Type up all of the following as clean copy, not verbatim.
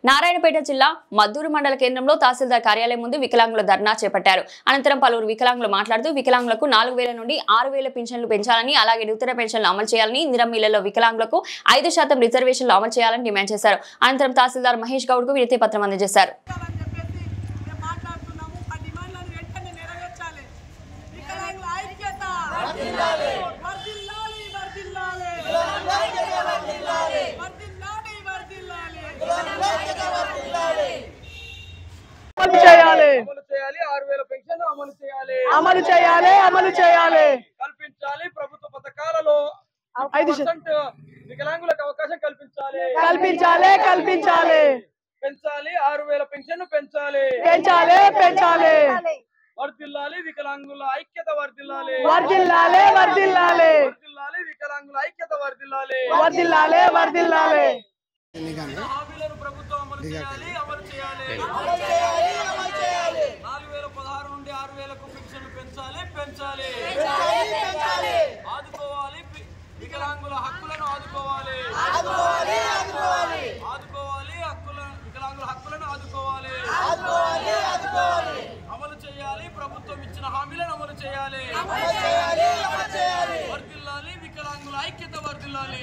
నారాయణపేట జిల్లా మద్దూరు మండల కేంద్రంలో తహసీల్దార్ కార్యాలయం ముందు వికలాంగుల ధర్నా చేపట్టారు. అనంతరం పలువురు వికలాంగులు మాట్లాడుతూ వికలాంగులకు 4000 నుండి 6000 పెన్షన్లు పెంచాలని, అలాగే నూతన పెన్షన్లు అమలు చేయాలని, నిరమిళ్లలో వికలాంగులకు 5% రిజర్వేషన్లు అమలు చేయాలని డిమాండ్ చేశారు. అనంతరం తహసీల్దార్ మహేష్ గౌడ్ కు వినతి పత్రం అందజేశారు. అమలు చేయాలి కల్పించాలి. ప్రభుత్వ పథకాలలో 5% వికలాంగులకు అవకాశం కల్పించాలి. పెంచాలి 6000 పెన్షన్ పెంచాలి. వర్ధిల్లాలి వికలాంగుల ఐక్యత వర్ధిల్లాలి. వికలాంగుల ఐక్యత వర్ధిల్లాలి. హామీలను ప్రభుత్వం అమలు చేయాలి. 4016 నుండి 6000కు పెన్షన్లు పెంచాలి. ఆదుకోవాలి వికలాంగుల హక్కులను ఆదుకోవాలి. వికలాంగుల హక్కులను ఆదుకోవాలి. అమలు చేయాలి. ప్రభుత్వం ఇచ్చిన హామీలను అమలు చేయాలి. వర్ధిల్లాలి వికలాంగుల ఐక్యత వర్ధిల్లాలి.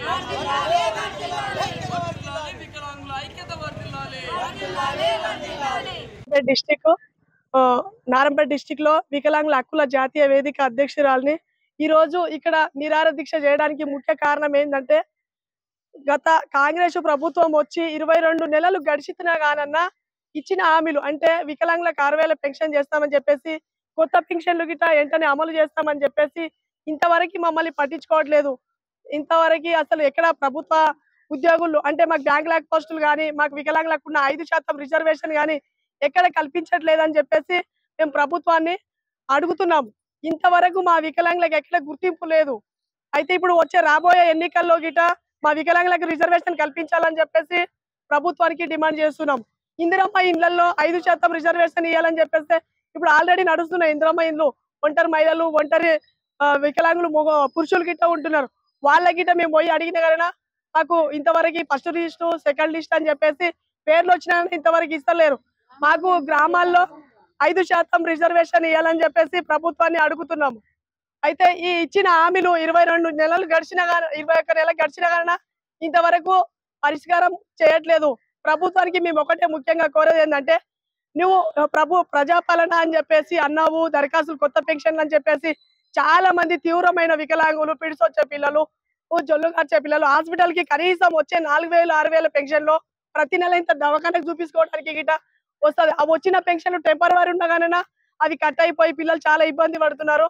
వికలాంగుల ఐక్యత వర్ధిల్లాలి. నారాయణపేట డిస్టిక్ లో వికలాంగుల హక్కుల జాతీయ వేదిక అధ్యక్షురాలిని. ఈ రోజు ఇక్కడ నిరాహార దీక్ష చేయడానికి ముఖ్య కారణం ఏంటంటే, గత కాంగ్రెస్ ప్రభుత్వం వచ్చి 22 నెలలు గడిచినా కానన్నా ఇచ్చిన హామీలు అంటే వికలాంగులకు 6000 పెన్షన్ చేస్తామని చెప్పేసి, కొత్త పెన్షన్లు గిట్ట వెంటనే అమలు చేస్తామని చెప్పేసి ఇంతవరకు మమ్మల్ని పట్టించుకోవట్లేదు. ఇంతవరకు అసలు ఎక్కడ ప్రభుత్వ ఉద్యోగులు అంటే మాకు బ్యాంక్ లాక్ పోస్టులు కానీ, మాకు వికలాంగులకు ఉన్న 5% రిజర్వేషన్ కానీ ఎక్కడ కల్పించట్లేదని చెప్పేసి మేము ప్రభుత్వాన్ని అడుగుతున్నాం. ఇంతవరకు మా వికలాంగులకు ఎక్కడ గుర్తింపు లేదు. అయితే ఇప్పుడు వచ్చే రాబోయే ఎన్నికల్లో గిట మా వికలాంగులకు రిజర్వేషన్ కల్పించాలని చెప్పేసి ప్రభుత్వానికి డిమాండ్ చేస్తున్నాం. ఇందిరమ్మ ఇండ్లలో 5% రిజర్వేషన్ ఇవ్వాలని చెప్పేసి ఇప్పుడు ఆల్రెడీ నడుస్తున్నాయి ఇందిరమ్మ ఇండ్లు. ఒంటరి మహిళలు, ఒంటరి వికలాంగులు, పురుషులు గిట్ట ఉంటున్నారు. వాళ్ళ గిట్ట మేము పోయి అడిగిన కన్నా మాకు ఇంతవరకు ఫస్ట్ లిస్ట్, సెకండ్ లిస్ట్ అని చెప్పేసి పేర్లు వచ్చినా ఇంతవరకు ఇస్తలేరు. మాకు గ్రామాల్లో 5% రిజర్వేషన్ ఇవ్వాలని చెప్పేసి ప్రభుత్వాన్ని అడుగుతున్నాము. అయితే ఈ ఇచ్చిన హామీలు 22 నెలలు గడిచిన 21 నెలలు గడిచిన కారణ ఇంతవరకు పరిష్కారం చేయట్లేదు. ప్రభుత్వానికి మేము ఒకటే ముఖ్యంగా కోరేది ఏంటంటే, నువ్వు ప్రజాపాలన అని చెప్పేసి అన్నావు, దరఖాస్తులు కొత్త పెన్షన్లు అని చెప్పేసి చాలా మంది తీవ్రమైన వికలాంగులు, పిడిసొచ్చే పిల్లలు, జొల్లు కార్చే పిల్లలు హాస్పిటల్ కి కనీసం వచ్చే 4000 6000 పెన్షన్లో ప్రతి నెల ఇంత దవాఖానకు చూపించుకోవడానికి గిట వస్తుంది. ఆ వచ్చిన పెన్షన్లు టెంపరరీ ఉండగానే అవి కట్ అయిపోయి పిల్లలు చాలా ఇబ్బంది పడుతున్నారు.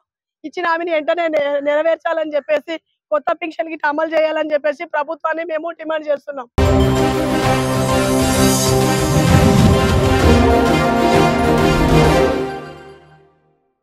ఇచ్చిన హామీని వెంటనే నెరవేర్చాలని చెప్పేసి, కొత్త పెన్షన్ గిట్ట అమలు చేయాలని చెప్పేసి ప్రభుత్వాన్ని మేము డిమాండ్ చేస్తున్నాం.